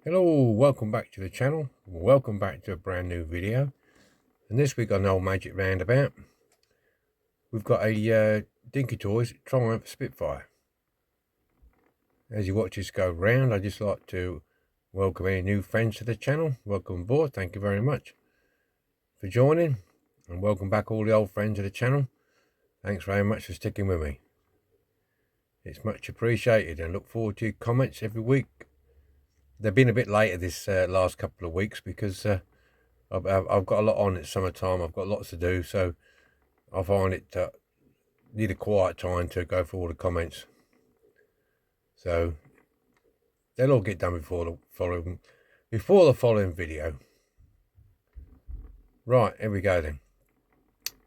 Hello, welcome back to the channel. Welcome back to a brand new video. And this week on the old Magic Roundabout, we've got a Dinky Toys Triumph Spitfire. As you watch this go round, I'd just like to welcome any new friends to the channel. Welcome aboard. Thank you very much for joining. And welcome back all the old friends to the channel. Thanks very much for sticking with me. It's much appreciated and look forward to your comments every week. They've been a bit later this last couple of weeks because I've got a lot on. It's summertime. I've got lots to do, so I find it need a quiet time to go through all the comments. So they'll all get done before the following video. Right, here we go then.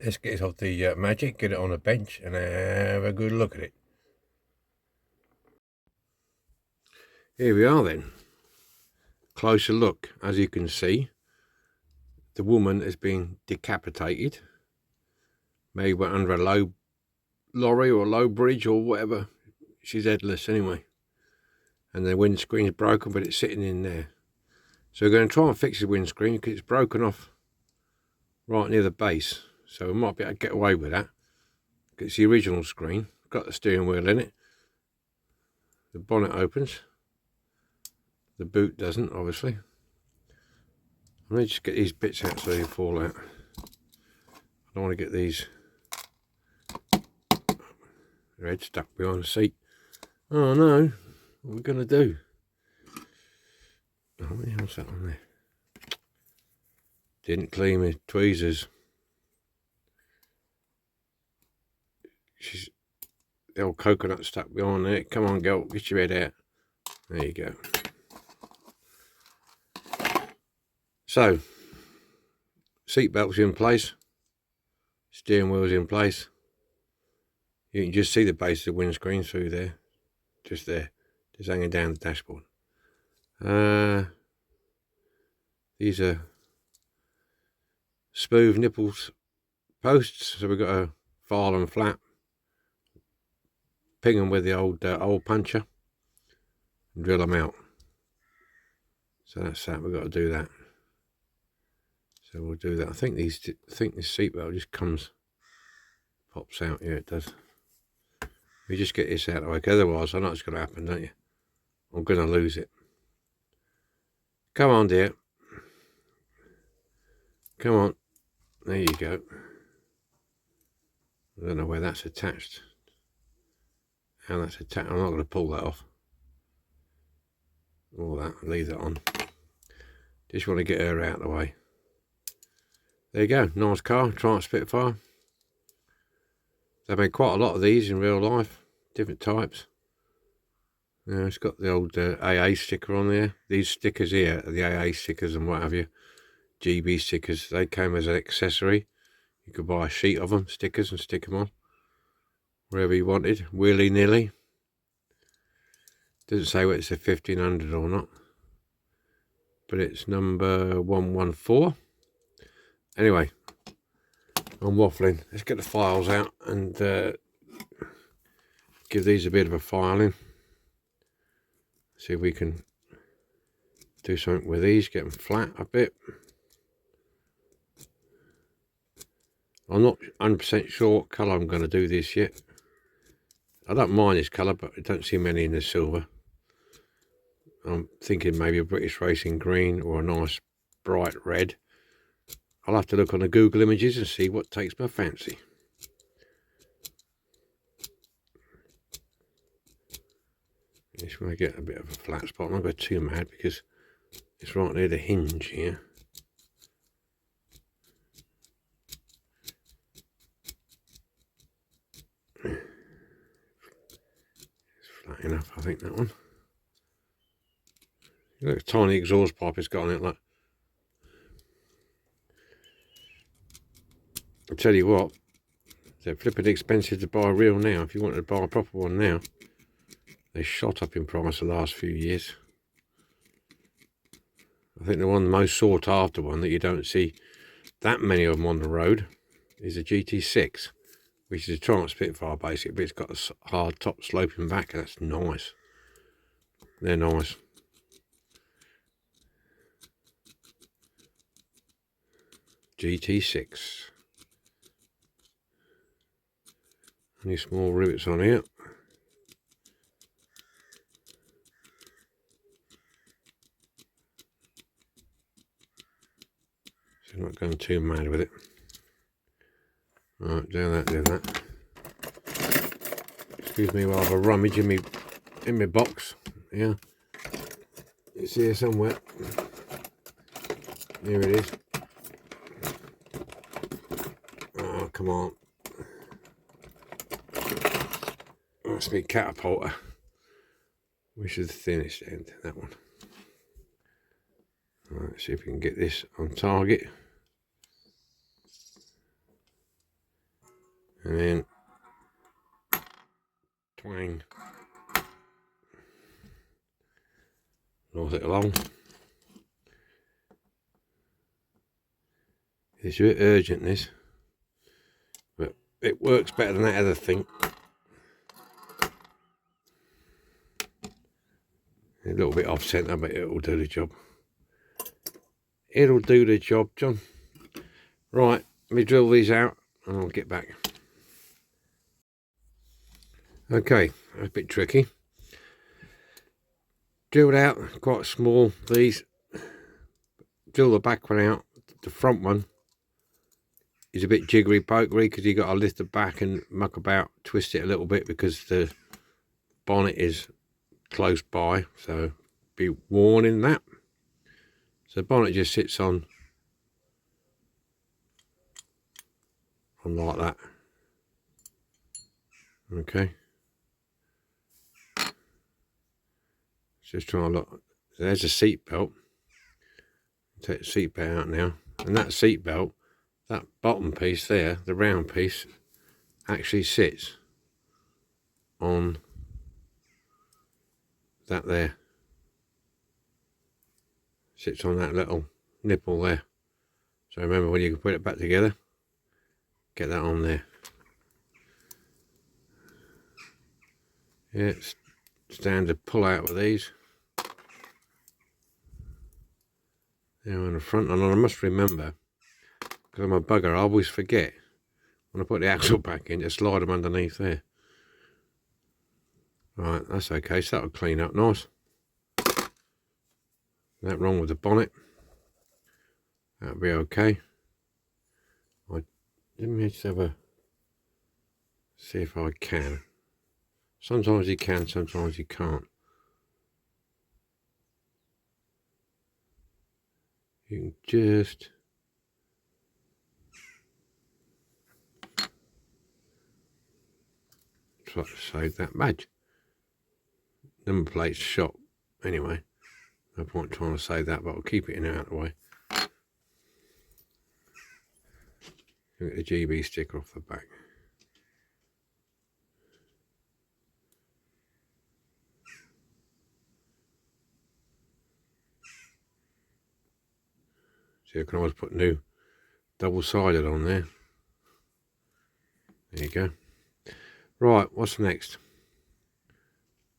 Let's get it off the Magic, get it on a bench, and have a good look at it. Here we are then. Closer look. As you can see, the woman has been decapitated. Maybe went under a low lorry or a low bridge or whatever. She's headless anyway. And the windscreen's broken, but it's sitting in there. So we're going to try and fix the windscreen because it's broken off right near the base. So we might be able to get away with that. It's the original screen. Got the steering wheel in it. The bonnet opens. The boot doesn't, obviously. Let me just get these bits out so they fall out. I don't want to get these head stuck behind the seat. Oh no, what are we going to do? Oh, what the hell's that on there? Didn't clean my tweezers. The old coconut stuck behind there. Come on, girl, get your head out. There you go. So, seat belt's in place. Steering wheel's in place. You can just see the base of the windscreen through there. Just there. Just hanging down the dashboard. These are smooth nipples posts. So we've got to file them flat. Ping them with the old puncher. And drill them out. So that's that. We've got to do that. So we'll do that. I think this seatbelt just pops out. Yeah, it does. We just get this out of the way, because otherwise I know it's going to happen, don't you? I'm going to lose it. Come on, dear. Come on. There you go. I don't know where that's attached. How that's attached. I'm not going to pull that off. All that. Leave that on. Just want to get her out of the way. There you go. Nice car. Triumph Spitfire. They've made quite a lot of these in real life. Different types. It's got the old AA sticker on there. These stickers here are the AA stickers and what have you. GB stickers. They came as an accessory. You could buy a sheet of them, stickers, and stick them on. Wherever you wanted. Willy-nilly. Doesn't say whether it's a 1500 or not. But it's number 114. Anyway, I'm waffling. Let's get the files out and give these a bit of a filing. See if we can do something with these, get them flat a bit. I'm not 100% sure what colour I'm going to do this yet. I don't mind this colour, but I don't see many in the silver. I'm thinking maybe a British Racing green or a nice bright red. I'll have to look on the Google images and see what takes my fancy. Just want to get a bit of a flat spot. I'm not going too mad because it's right near the hinge here. It's flat enough, I think, that one. Look at the tiny exhaust pipe it's got on it. Like, I'll tell you what, they're flipping expensive to buy real now. If you wanted to buy a proper one now, they shot up in price the last few years. I think the most sought after one that you don't see that many of them on the road is a GT6, which is a Triumph Spitfire basically, but it's got a hard top sloping back. That's nice. They're nice. GT6. Any small rivets on here. So I'm not going too mad with it. Right, do that. Excuse me while I have a rummage in my box. Yeah. It's here somewhere. Here it is. Oh, come on. That's me catapulter. Which is the thinnest end, that one. Right, see if we can get this on target. And then twang. North it along. It's a bit urgent, this, but it works better than that other thing. A little bit off centre, but it'll do the job. It'll do the job, John. Right, let me drill these out and I'll get back. Okay, that's a bit tricky. Drilled out, quite small, these. Drill the back one out. The front one is a bit jiggery pokery because you got to lift the back and muck about, twist it a little bit because the bonnet is close by, so be warning that. So the bonnet just sits on like that. Okay. Just trying to look. So there's a seat belt. Take the seat belt out now, and that seat belt, that bottom piece there, the round piece, actually sits on that there. Sits on that little nipple there. So remember, when you put it back together, get that on there. Yeah, it's standard pull out with these. There on the front, and I must remember, because I'm a bugger, I always forget when I put the axle back in to slide them underneath there. Right, that's okay, so that'll clean up nice. Nothing wrong with the bonnet. That'll be okay. Let me just have a see if I can. Sometimes you can, sometimes you can't. You can just try to save that badge. Number plate's shot anyway. No point trying to save that, but I'll keep it in out of the way. Get the GB sticker off the back. So you can always put new double-sided on there. There you go. Right, what's next?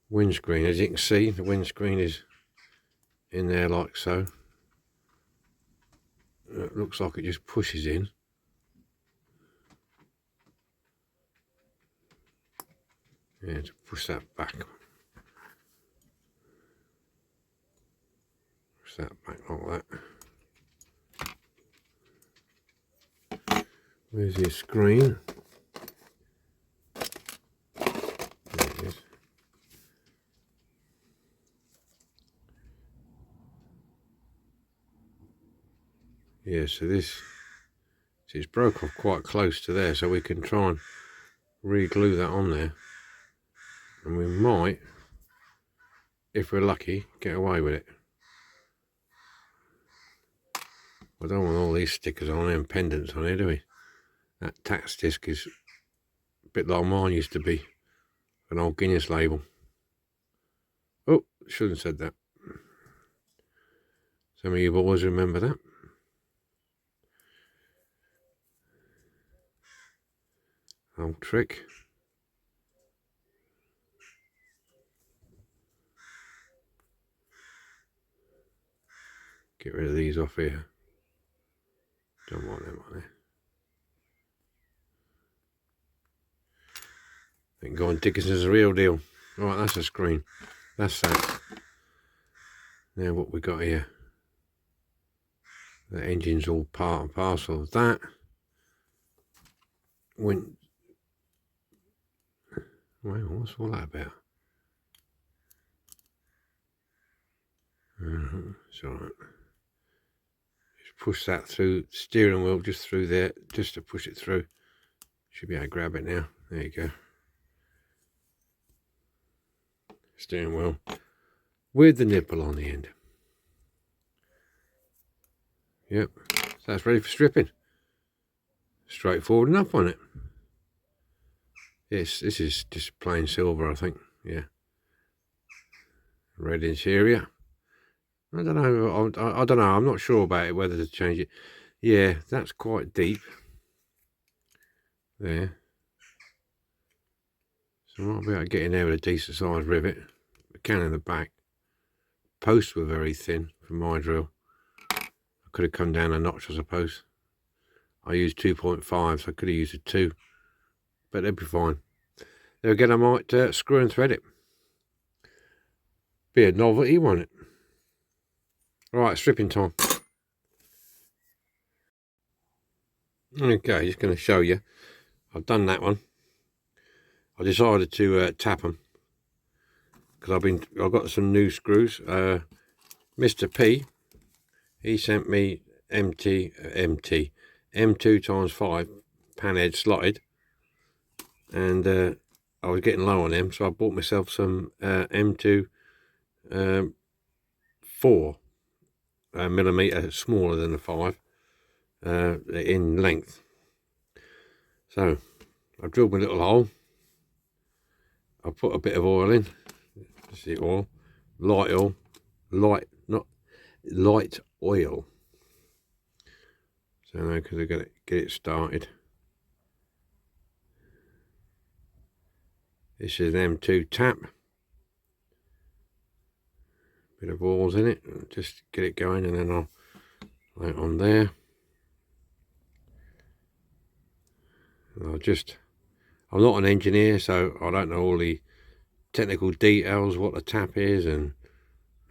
Windscreen. As you can see, the windscreen is in there like so. It looks like it just pushes in. Yeah, to push that back. Push that back like that. Where's your screen? There it is. Yeah, so this it's broke off quite close to there, so we can try and re-glue that on there, and we might, if we're lucky, get away with it. I don't want all these stickers on there and pendants on here, do we? That tax disc is a bit like mine used to be, an old Guinness label. Oh, shouldn't have said that. Some of you boys remember that. Old trick. Get rid of these off here. Don't want them Go on, Dickinson's the real deal. Right, that's a screen. That's that. Now what we got here. The engine's all part and parcel of that. What's all that about? It's alright. Just push that through, steering wheel just through there, just to push it through. Should be able to grab it now. There you go. Steering wheel with the nipple on the end. Yep, so that's ready for stripping. Straightforward enough on it. Yes, this is just plain silver, I think. Yeah. Red interior. I don't know. I don't know. I'm not sure about it, whether to change it. Yeah, that's quite deep. There. So I might be able to get in there with a decent sized rivet. I can in the back. Posts were very thin for my drill. I could have come down a notch, I suppose. I used 2.5, so I could have used a 2. But they'd be fine. There again, I might screw and thread it. Be a novelty, won't it? Right, stripping time. Okay, just going to show you. I've done that one. I decided to tap them because I've got some new screws. Mr. P, he sent me M2 times 5 pan head slotted, and I was getting low on them, so I bought myself some M2 4 millimeter smaller than the 5 in length. So I drilled my little hole. I put a bit of oil in. This is oil, light oil, not light oil. So now because I got to get it started. This is an M2 tap. Bit of oils in it, just get it going, and then I'll lay it on there. I'm not an engineer, so I don't know all the technical details, what the tap is and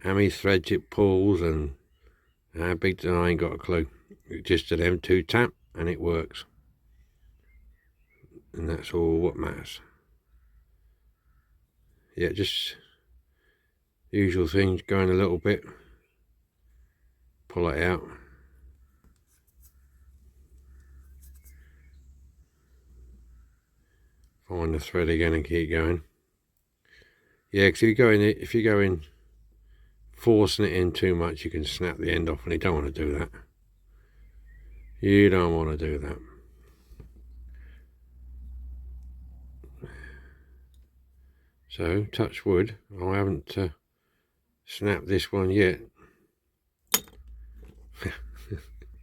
how many threads it pulls and how big. I ain't got a clue. It's just an M2 tap and it works, and that's all what matters. Yeah, just usual things, going a little bit, pull it out, find the thread again and keep going. Yeah, because if you go in forcing it in too much, you can snap the end off, and you don't want to do that. You don't want to do that. So, touch wood, I haven't snapped this one yet.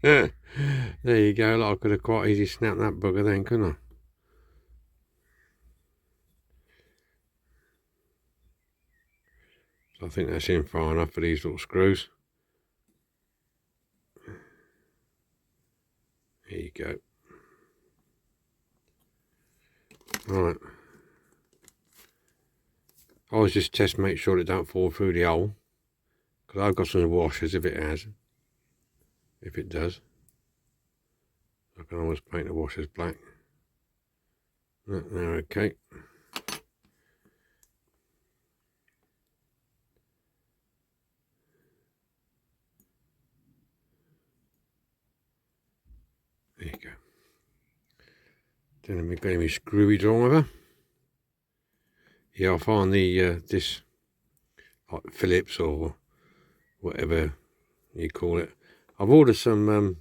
There you go. Look, I could have quite easily snapped that bugger then, couldn't I? So I think that's in far enough for these little screws. There you go. Right. I always just test, make sure it don't fall through the hole, because I've got some washers if it has. If it does, I can always paint the washers black. No, okay. There you go. Then we've got my screwy driver. Yeah, I find the this like Phillips or whatever you call it. I've ordered some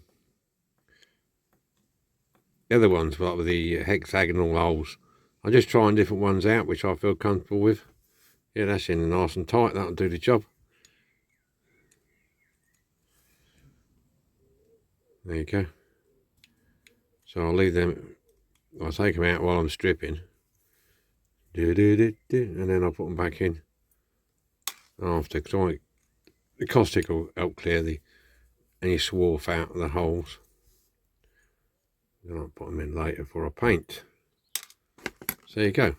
other ones, like with the hexagonal holes. I'm just trying different ones out, which I feel comfortable with. Yeah, that's in nice and tight. That'll do the job. There you go. So I'll leave them. I'll take them out while I'm stripping. And then I'll put them back in after, because the caustic will help clear any swarf out of the holes. Then I'll put them in later for a paint. So there you go.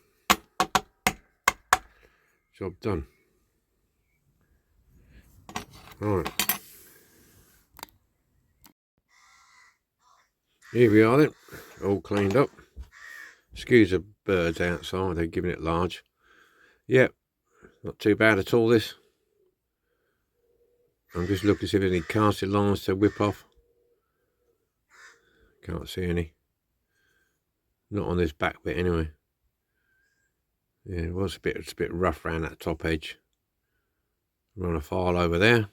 Job done. Right. Here we are then, all cleaned up. Excuse the birds outside, they're giving it large. Yep, not too bad at all this. I'm just looking to see if there's any casting lines to whip off. Can't see any. Not on this back bit anyway. Yeah, it was it's a bit rough around that top edge. Run a file over there.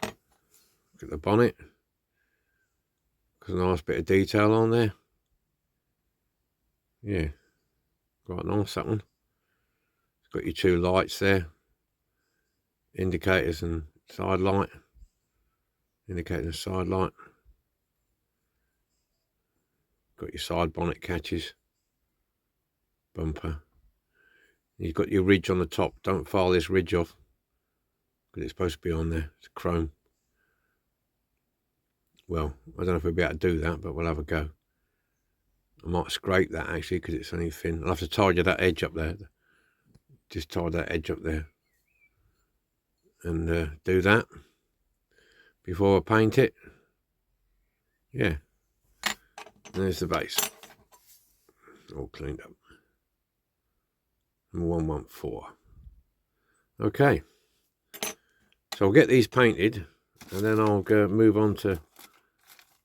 Look at the bonnet. Got a nice bit of detail on there. Yeah, quite nice that one. It's got your two lights there. Indicators and side light. Indicator and side light. Got your side bonnet catches. Bumper. You've got your ridge on the top. Don't file this ridge off, because it's supposed to be on there. It's chrome. Well, I don't know if we'll be able to do that, but we'll have a go. I might scrape that actually, because it's only thin. I'll have to tidy that edge up there. Just tie that edge up there. And do that before I paint it. Yeah. There's the base. All cleaned up. Number 114. Okay. So I'll get these painted, and then I'll move on to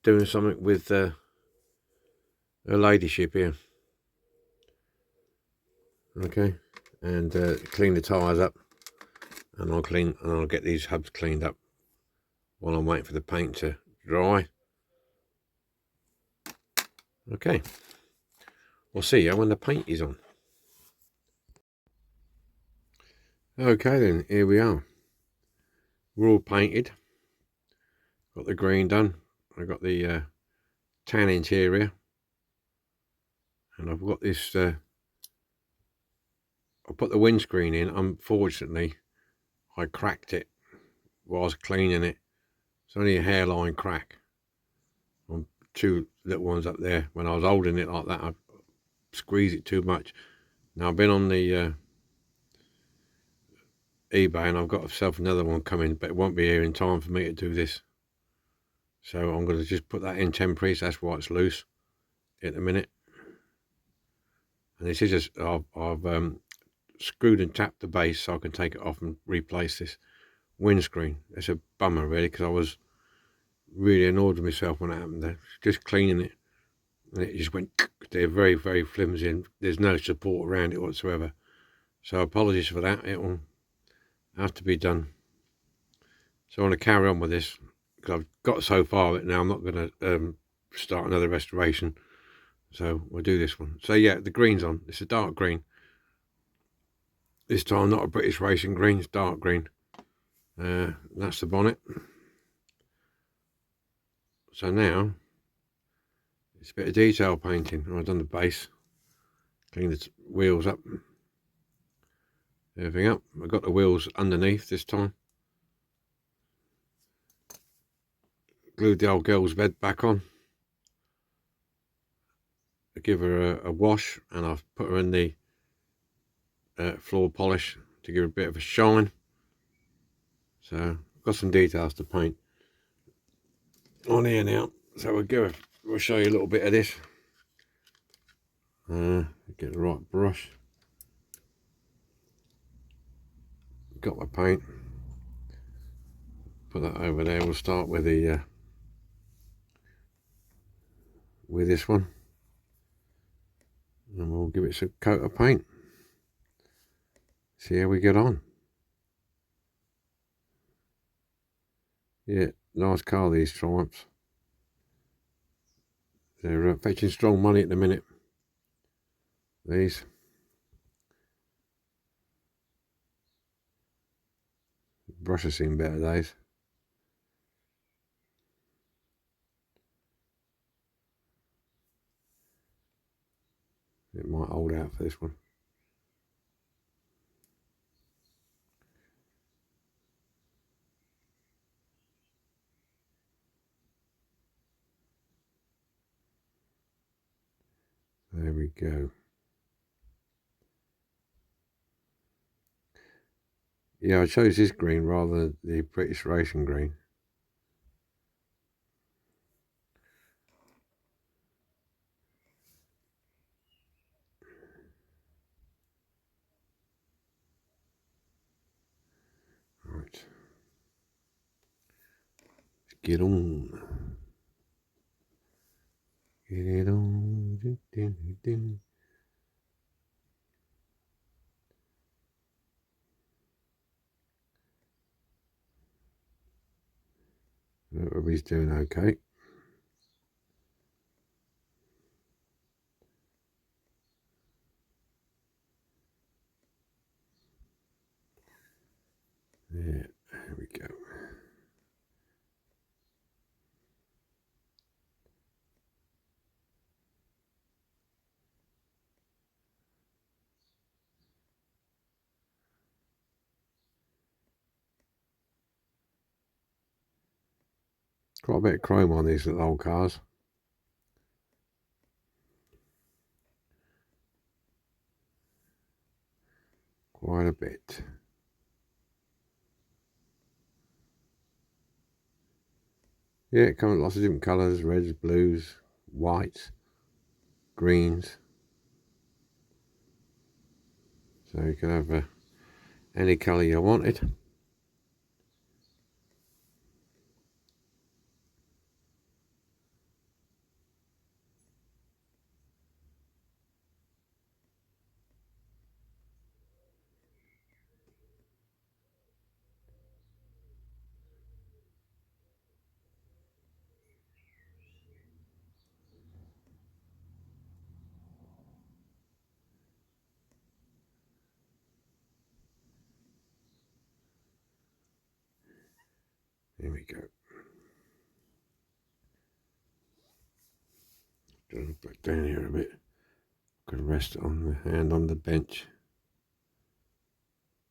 doing something with her ladyship here. Okay. And clean the tyres up, and I'll get these hubs cleaned up while I'm waiting for the paint to dry. Okay. We'll see you when the paint is on. Okay then, here we are. We're all painted. Got the green done. I got the tan interior, and I've got this. I put the windscreen in. Unfortunately, I cracked it whilst cleaning it. It's only a hairline crack on two little ones up there. When I was holding it like that, I squeezed it too much. Now I've been on the eBay, and I've got myself another one coming, but it won't be here in time for me to do this. So I'm going to just put that in temporary. So that's why it's loose at the minute. And this is just, I've screwed and tapped the base so I can take it off and replace this windscreen. It's a bummer really, because I was really annoyed with myself when it happened there. Just cleaning it, and it just went. They're very, very flimsy, and there's no support around it whatsoever. So apologies for that. It will have to be done. So I want to carry on with this, because I've got so far with it now. I'm not going to start another restoration. So we'll do this one. So yeah, the green's on. It's a dark green. This time not a British racing green, it's dark green. That's the bonnet. So now it's a bit of detail painting. I've done the base, cleaned the wheels up, everything up. I've got the wheels underneath this time. Glued the old girl's bed back on. I give her a wash, and I've put her in the floor polish to give her a bit of a shine. So I've got some details to paint on here now. So we'll show you a little bit of this. Get the right brush. Got my paint. Put that over there. We'll start with the with this one, and we'll give it some coat of paint. See how we get on. Yeah, nice car, these Triumphs. They're fetching strong money at the minute. These. Brush has seen better days. It might hold out for this one. There we go. Yeah, I chose this green rather than the British racing green. Right. Let's get on. Get it on. Everybody's doing okay. Yeah, there we go. Quite a bit of chrome on these little old cars. Quite a bit. Yeah, it comes in lots of different colours, reds, blues, whites, greens. So you can have any colour you wanted. There we go. Just put it down here a bit. Could rest it on the hand on the bench.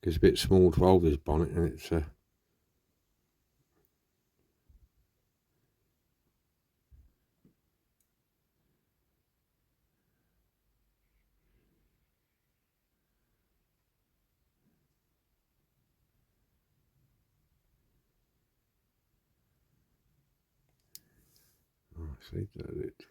It's a bit small to hold this bonnet, and it's see, that's it.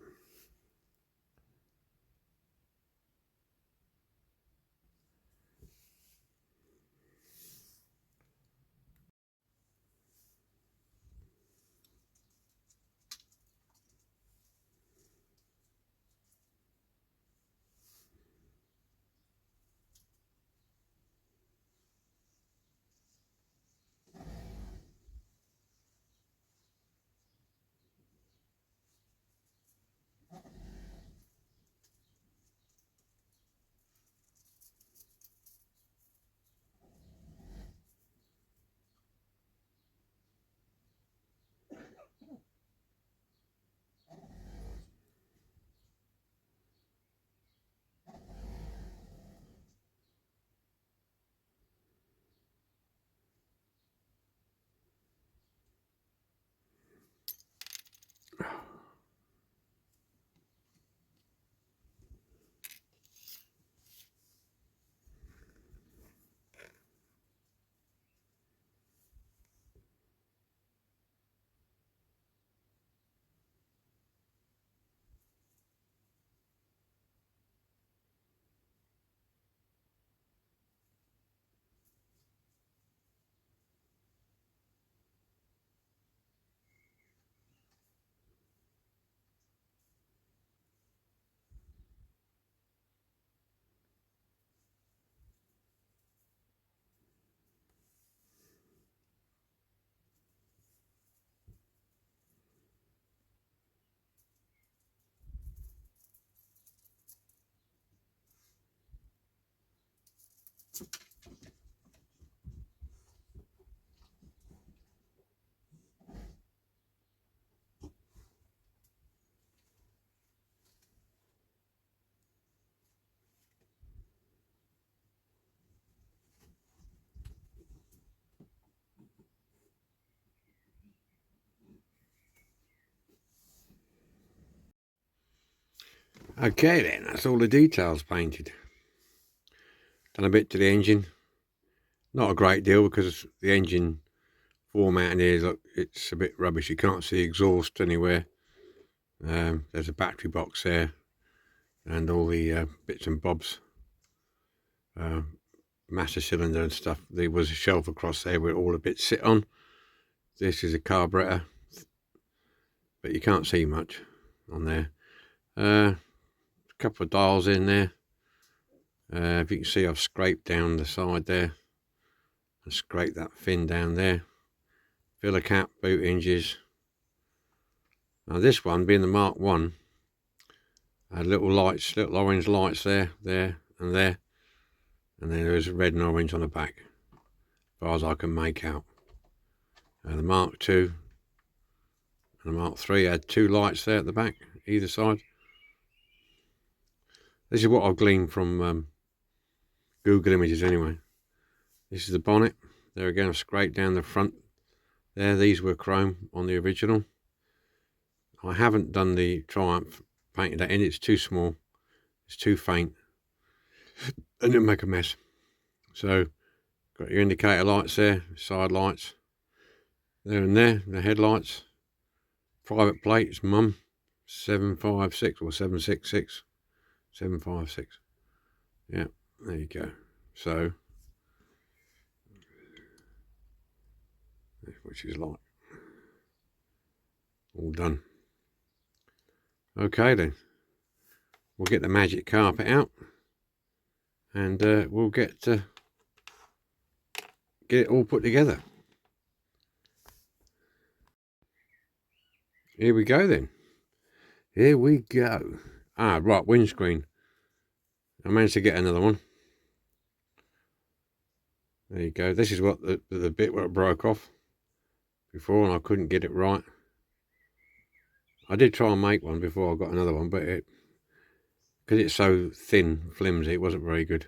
Okay then, that's all the details painted. Done a bit to the engine. Not a great deal because the engine format here, look, it's a bit rubbish. You can't see exhaust anywhere. There's a battery box there and all the bits and bobs. Master cylinder and stuff. There was a shelf across there where all the bits sit on. This is a carburetor, but you can't see much on there. A couple of dials in there. If you can see, I've scraped down the side there and scraped that fin down there. Filler cap, boot hinges. Now this one, being the Mark 1, had little lights, little orange lights there, there and there. And then there's red and orange on the back, as far as I can make out. The Mark 2 and the Mark 3 had 2 lights there at the back, either side. This is what I've gleaned from Google Images anyway. This is the bonnet. There again, I've scraped down the front there. These were chrome on the original. I haven't done the Triumph, painted that in. It's too small. It's too faint. And it'll make a mess. So, got your indicator lights there, side lights. There and there, the headlights. Private plates, mum. 756 or 766. 756. Yeah, there you go. So, which is like all done. Okay then, we'll get the magic carpet out and we'll get it all put together. Here we go then. Here we go. Ah, right, windscreen. I managed to get another one. There you go. This is what the bit where it broke off before, and I couldn't get it right. I did try and make one before I got another one, but because it's so thin, flimsy, it wasn't very good.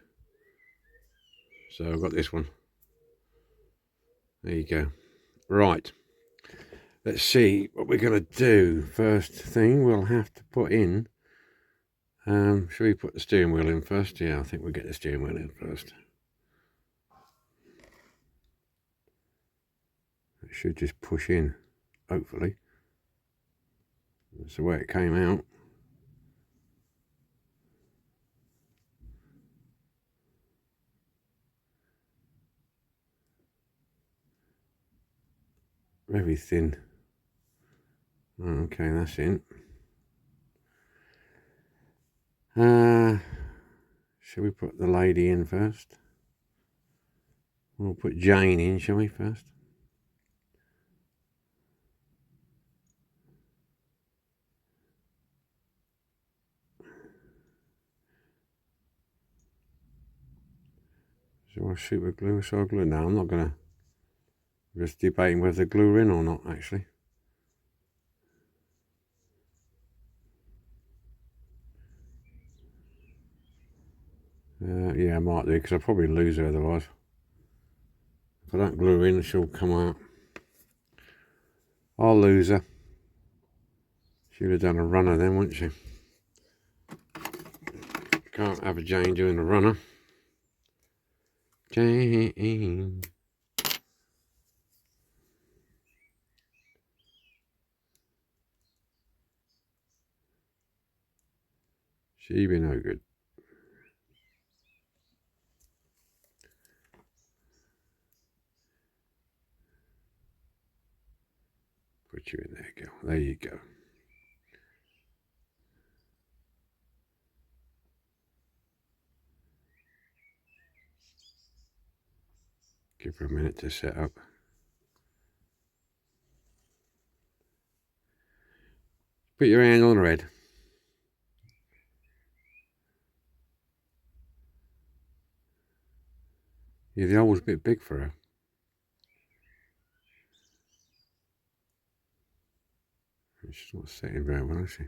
So I've got this one. There you go. Right. Let's see what we're going to do. First thing we'll have to put in. Should we put the steering wheel in first? Yeah, I think we'll get the steering wheel in first. It should just push in, hopefully. That's the way it came out. Very thin. Okay, that's in. Shall we put the lady in first? We'll put Jane in, shall we, first? So I'll super glue, so I'll glue. No, I'm not going to. I'm just debating whether to glue her in or not, actually. Yeah, I might do, because I'll probably lose her otherwise. If I don't glue her in, she'll come out. I'll lose her. She would have done a runner then, wouldn't she? Can't have a Jane doing a runner. Jane. She be no good. Put you in there, girl. There you go. Give her a minute to set up. Put your hand on her head. Yeah, the hole's a bit big for her. She's not sitting very well, is she?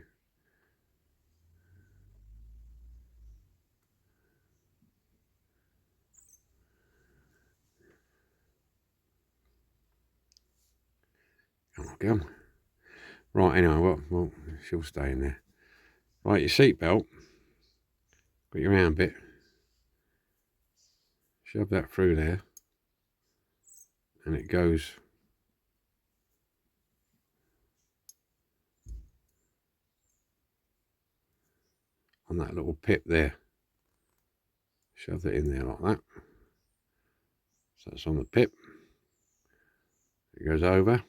Come on, come on. Right, anyway, well, she'll stay in there. Right, your seatbelt. Got your hand bit. Shove that through there. and it goes on that little pip there. Shove it in there like that. So that's on the pip. It goes over.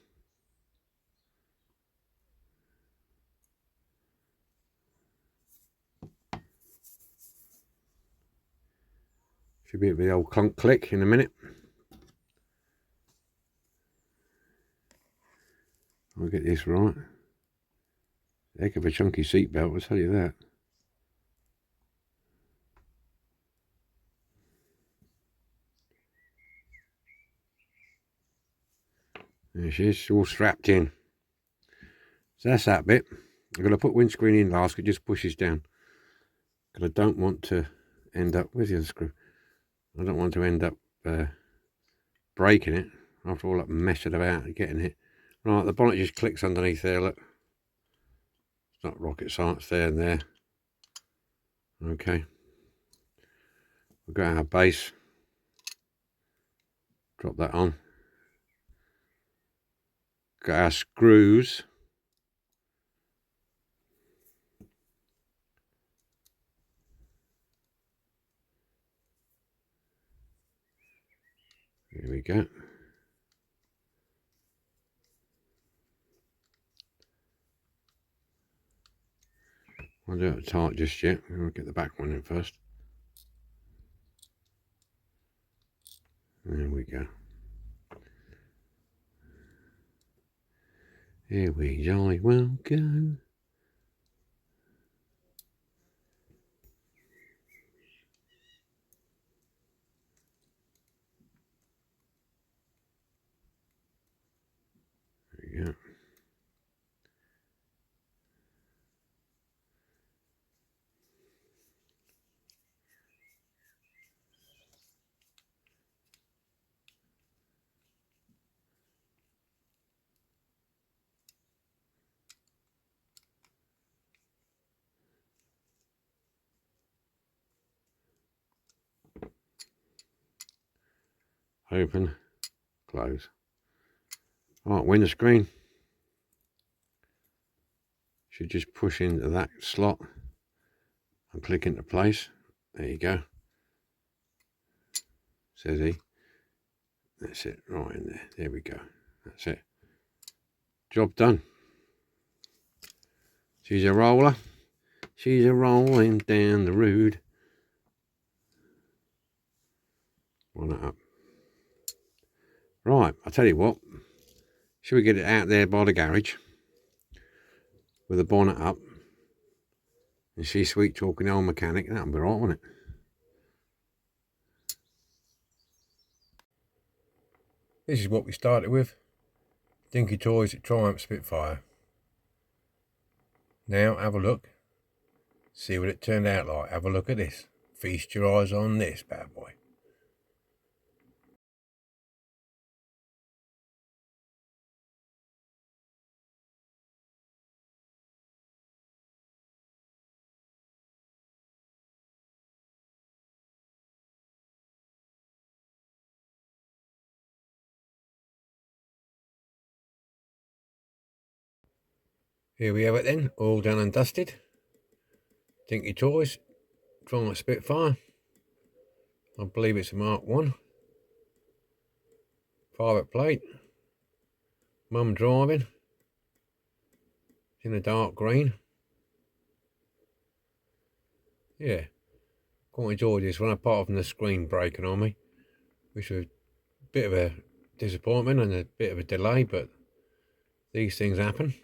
Should be a bit old clunk click in a minute. I'll get this right. Heck of a chunky seat belt, I'll tell you that. There she is, all strapped in. So that's that bit. I'm going to put windscreen in last, it just pushes down. Because I don't want to end up, where's the other screw? I don't want to end up breaking it after all that messing about and getting it. Right, the bonnet just clicks underneath there, look. It's not rocket science there and there. Okay. We've got our base. Drop that on. Got our screws. There we go. I'll do it tight just yet. I'll get the back one in first. There we go. Here we jolly well go. There we go. Open, close. Alright, windscreen. Should just push into that slot and click into place. There you go. Says he. That's it, right in there. There we go. That's it. Job done. She's a roller. She's a rolling down the road. Bonnet up. Right, I'll tell you what. Should we get it out there by the garage with the bonnet up? And she's sweet talking old mechanic. That'll be right, won't it? This is what we started with. Dinky Toys Triumph Spitfire. Now have a look. See what it turned out like. Have a look at this. Feast your eyes on this bad boy. Here we have it then, all done and dusted. Dinky Toys, Triumph Spitfire. I believe it's a Mark 1. Private plate. Mum driving. It's in a dark green. Yeah, quite enjoyed this one, apart from the screen breaking on me, which was a bit of a disappointment and a bit of a delay, but these things happen.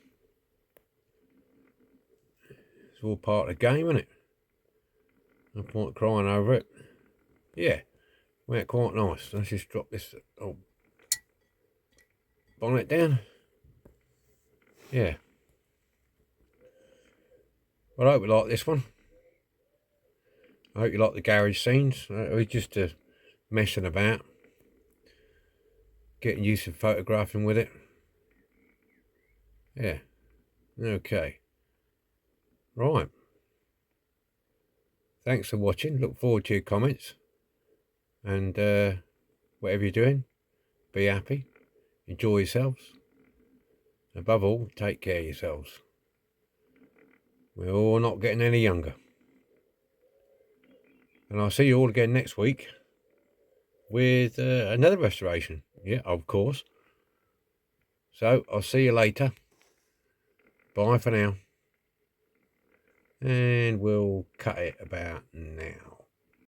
It's all part of the game, isn't it? No point crying over it. Yeah, went quite nice. Let's just drop this old bonnet down. Yeah. Well, I hope you like this one. I hope you like the garage scenes. It was just messing about. Getting used to photographing with it. Yeah. Okay. Right. Thanks for watching. Look forward to your comments. And whatever you're doing, be happy. enjoy yourselves. Above all, take care of yourselves. We're all not getting any younger. And I'll see you all again next week with another restoration. Yeah, of course. So I'll see you later. Bye for now. And we'll cut it about now.